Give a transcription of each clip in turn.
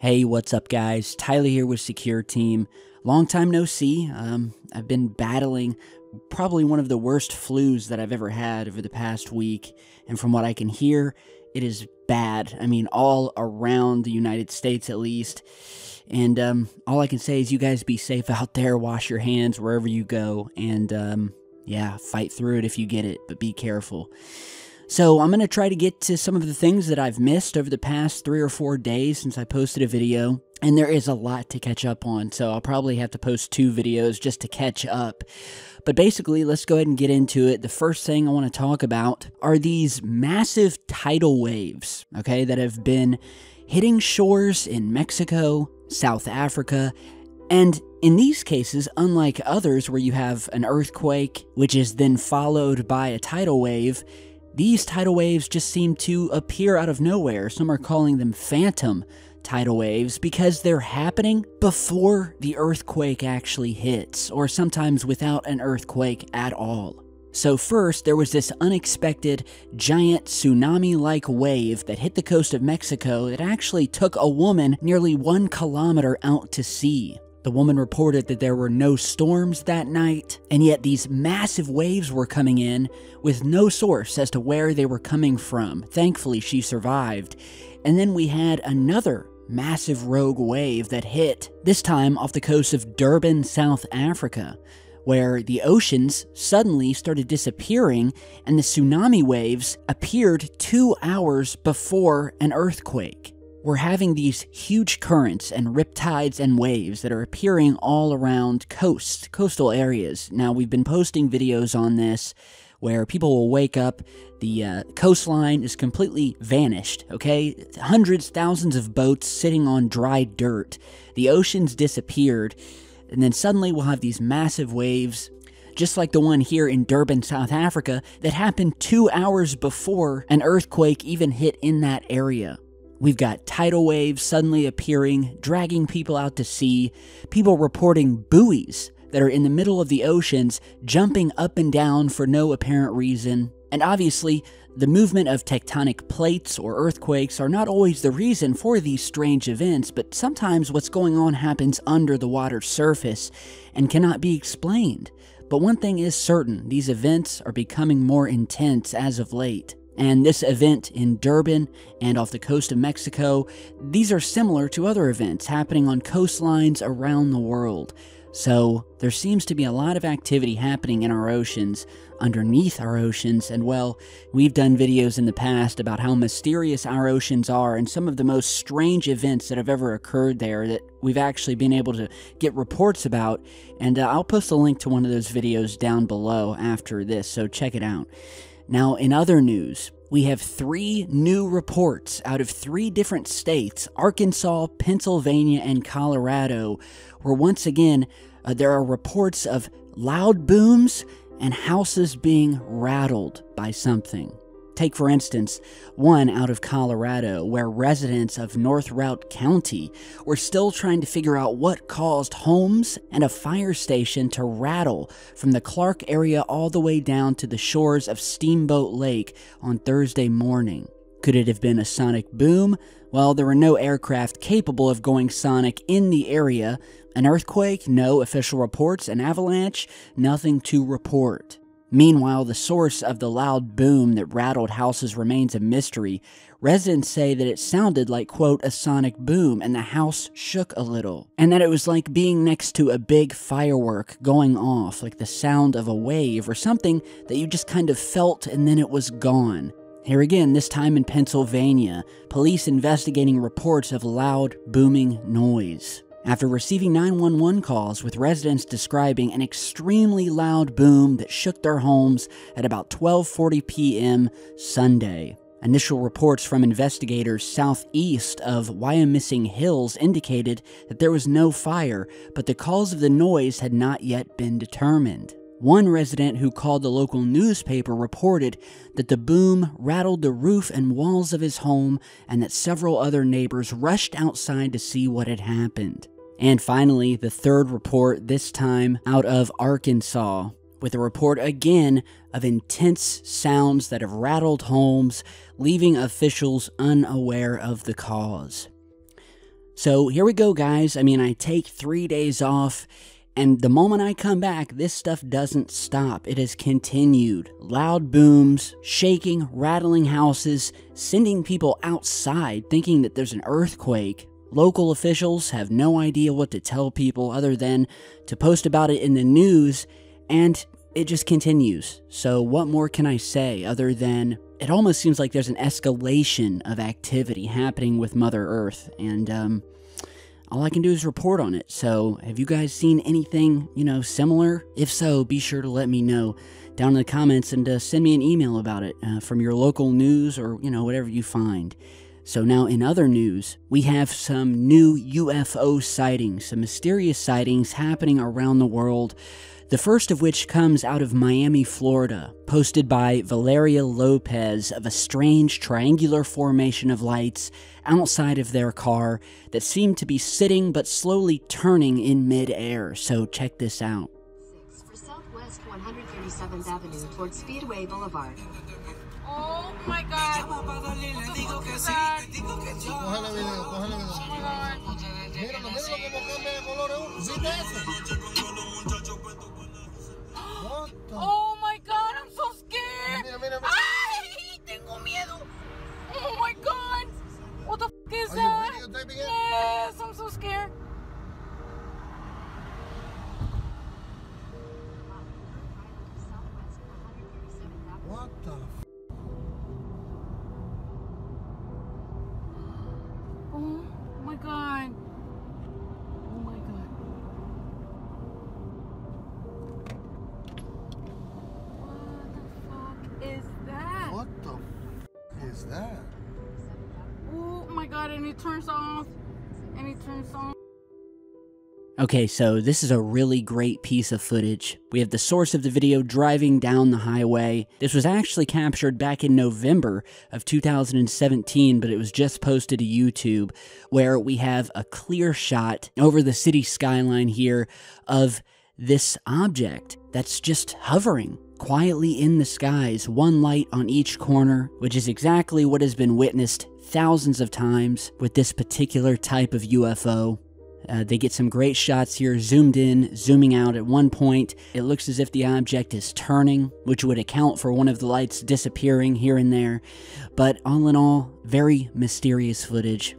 Hey, what's up guys? Tyler here with Secureteam. Long time no see. I've been battling probably one of the worst flus that I've ever had over the past week, and from what I can hear, it is bad. I mean, all around the United States at least. And all I can say is you guys be safe out there, wash your hands wherever you go, and yeah, fight through it if you get it, but be careful. So I'm going to try to get to some of the things that I've missed over the past 3 or 4 days since I posted a video, and there is a lot to catch up on, so I'll probably have to post 2 videos just to catch up. But basically, let's go ahead and get into it. The first thing I want to talk about are these massive tidal waves, okay, that have been hitting shores in Mexico, South Africa, and in these cases, unlike others where you have an earthquake, which is then followed by a tidal wave, these tidal waves just seem to appear out of nowhere. Some are calling them phantom tidal waves because they're happening before the earthquake actually hits, or sometimes without an earthquake at all. So first, there was this unexpected, giant tsunami-like wave that hit the coast of Mexico that actually took a woman nearly 1 kilometer out to sea. The woman reported that there were no storms that night, and yet these massive waves were coming in with no source as to where they were coming from. Thankfully, she survived. And then we had another massive rogue wave that hit, this time off the coast of Durban, South Africa, where the oceans suddenly started disappearing and the tsunami waves appeared 2 hours before an earthquake. We're having these huge currents and riptides and waves that are appearing all around coastal areas. Now, we've been posting videos on this where people will wake up, the coastline is completely vanished, okay? Hundreds, thousands of boats sitting on dry dirt. The oceans disappeared, and then suddenly we'll have these massive waves, just like the one here in Durban, South Africa, that happened 2 hours before an earthquake even hit in that area. We've got tidal waves suddenly appearing, dragging people out to sea, people reporting buoys that are in the middle of the oceans, jumping up and down for no apparent reason. And obviously, the movement of tectonic plates or earthquakes are not always the reason for these strange events, but sometimes what's going on happens under the water's surface and cannot be explained. But one thing is certain, these events are becoming more intense as of late. And this event in Durban and off the coast of Mexico, these are similar to other events happening on coastlines around the world. So there seems to be a lot of activity happening in our oceans, underneath our oceans, and well, we've done videos in the past about how mysterious our oceans are and some of the most strange events that have ever occurred there that we've actually been able to get reports about, and I'll post a link to one of those videos down below after this, so check it out. Now, in other news, we have 3 new reports out of 3 different states, Arkansas, Pennsylvania, and Colorado, where once again, there are reports of loud booms and houses being rattled by something. Take, for instance, one out of Colorado, where residents of North Routt County were still trying to figure out what caused homes and a fire station to rattle from the Clark area all the way down to the shores of Steamboat Lake on Thursday morning. Could it have been a sonic boom? Well, there were no aircraft capable of going sonic in the area. An earthquake? No official reports. An avalanche? Nothing to report. Meanwhile, the source of the loud boom that rattled houses remains a mystery. Residents say that it sounded like, quote, a sonic boom, and the house shook a little. And that it was like being next to a big firework going off, like the sound of a wave or something that you just kind of felt and then it was gone. Here again, this time in Pennsylvania, police investigating reports of loud, booming noise. After receiving 911 calls with residents describing an extremely loud boom that shook their homes at about 12:40 p.m. Sunday. Initial reports from investigators southeast of Wyomissing Hills indicated that there was no fire, but the cause of the noise had not yet been determined. One resident who called the local newspaper reported that the boom rattled the roof and walls of his home and that several other neighbors rushed outside to see what had happened. And finally, the third report, this time out of Arkansas, with a report again of intense sounds that have rattled homes, leaving officials unaware of the cause. So here we go, guys. I mean, I take 3 days off, and the moment I come back, this stuff doesn't stop. It has continued. Loud booms, shaking, rattling houses, sending people outside thinking that there's an earthquake. Local officials have no idea what to tell people other than to post about it in the news, and it just continues. So what more can I say other than it almost seems like there's an escalation of activity happening with Mother Earth, and all I can do is report on it. So have you guys seen anything, similar? If so, be sure to let me know down in the comments, and send me an email about it from your local news or, whatever you find. So now in other news, we have some new UFO sightings, some mysterious sightings happening around the world. The first of which comes out of Miami, Florida, posted by Valeria Lopez, of a strange triangular formation of lights outside of their car that seemed to be sitting but slowly turning in mid-air. So check this out. For Southwest 137th Avenue towards Speedway Boulevard. Oh my God. What the fuck is that? Oh my God, I'm so scared. Ay, tengo miedo. Oh my God. What the fuck is that? Yes, I'm so scared. What the Oh my God. Oh my God. What the fuck is that? What the is that? Oh my God, and it turns off. And it turns on. Okay, so this is a really great piece of footage. We have the source of the video driving down the highway. This was actually captured back in November of 2017, but it was just posted to YouTube, where we have a clear shot over the city skyline here of this object that's just hovering quietly in the skies, one light on each corner, which is exactly what has been witnessed thousands of times with this particular type of UFO. They get some great shots here, zoomed in, zooming out. At one point, it looks as if the object is turning, which would account for one of the lights disappearing here and there. But all in all, very mysterious footage.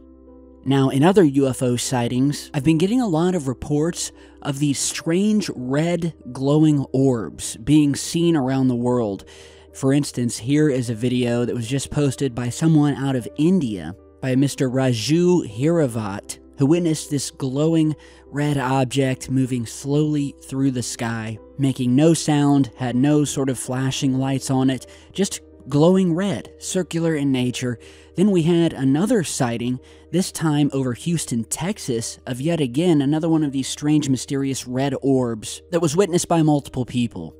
Now, in other UFO sightings, I've been getting a lot of reports of these strange red glowing orbs being seen around the world. For instance, here is a video that was just posted by someone out of India, by Mr. Raju Hiravat, who witnessed this glowing red object moving slowly through the sky, making no sound, had no sort of flashing lights on it, just glowing red, circular in nature. Then we had another sighting, this time over Houston, Texas, of yet again another one of these strange, mysterious red orbs that was witnessed by multiple people.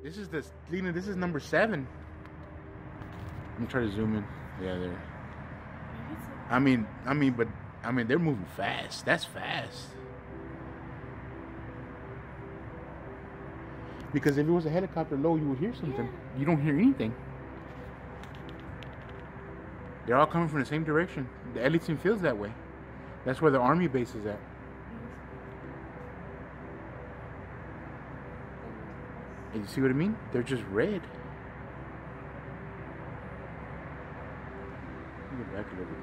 This is number 7. Let me try to zoom in. Yeah, there. I mean, they're moving fast. That's fast. Because if it was a helicopter low, you would hear something. Yeah. You don't hear anything. They're all coming from the same direction. The Ellington feels that way. That's where the army base is at. And you see what I mean? They're just red. Let me get back a little bit.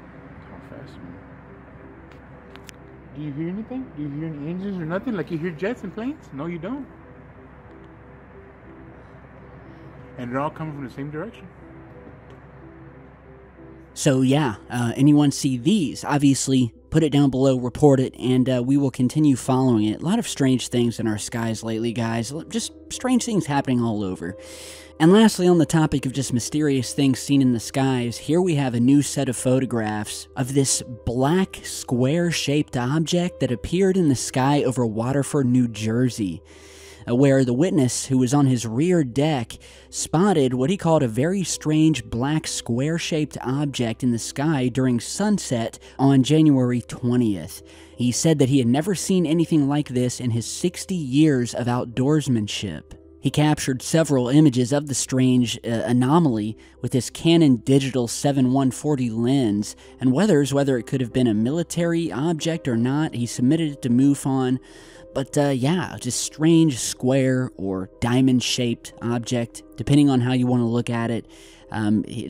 How fast, man. Do you hear anything? Do you hear any engines or nothing? Like you hear jets and planes? No, you don't. And they're all coming from the same direction. So yeah, anyone see these? Obviously, put it down below, report it, and we will continue following it. A lot of strange things in our skies lately, guys. Just strange things happening all over. And lastly, on the topic of just mysterious things seen in the skies, here we have a new set of photographs of this black square-shaped object that appeared in the sky over Waterford, New Jersey, where the witness, who was on his rear deck, spotted what he called a very strange black square-shaped object in the sky during sunset on January 20th. He said that he had never seen anything like this in his 60 years of outdoorsmanship. He captured several images of the strange anomaly with his Canon digital 7-140 lens, and whether it could have been a military object or not, he submitted it to MUFON. But yeah, just strange square or diamond-shaped object, depending on how you want to look at it.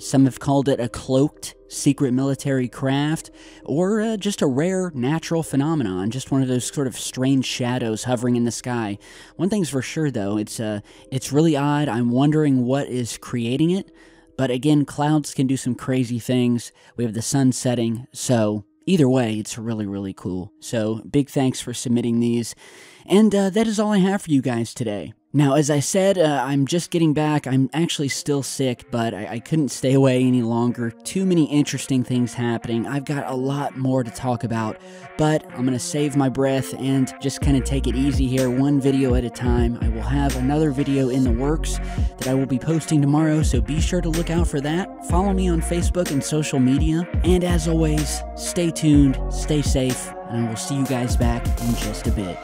Some have called it a cloaked secret military craft, or just a rare natural phenomenon, just one of those sort of strange shadows hovering in the sky. One thing's for sure, though, it's really odd. I'm wondering what is creating it. But again, clouds can do some crazy things. We have the sun setting, so either way, it's really, really cool. So big thanks for submitting these. And that is all I have for you guys today. Now, as I said, I'm just getting back. I'm actually still sick, but I couldn't stay away any longer. Too many interesting things happening. I've got a lot more to talk about, but I'm going to save my breath and just kind of take it easy here, one video at a time. I will have another video in the works that I will be posting tomorrow, so be sure to look out for that. Follow me on Facebook and social media. And as always, stay tuned, stay safe, and I will see you guys back in just a bit.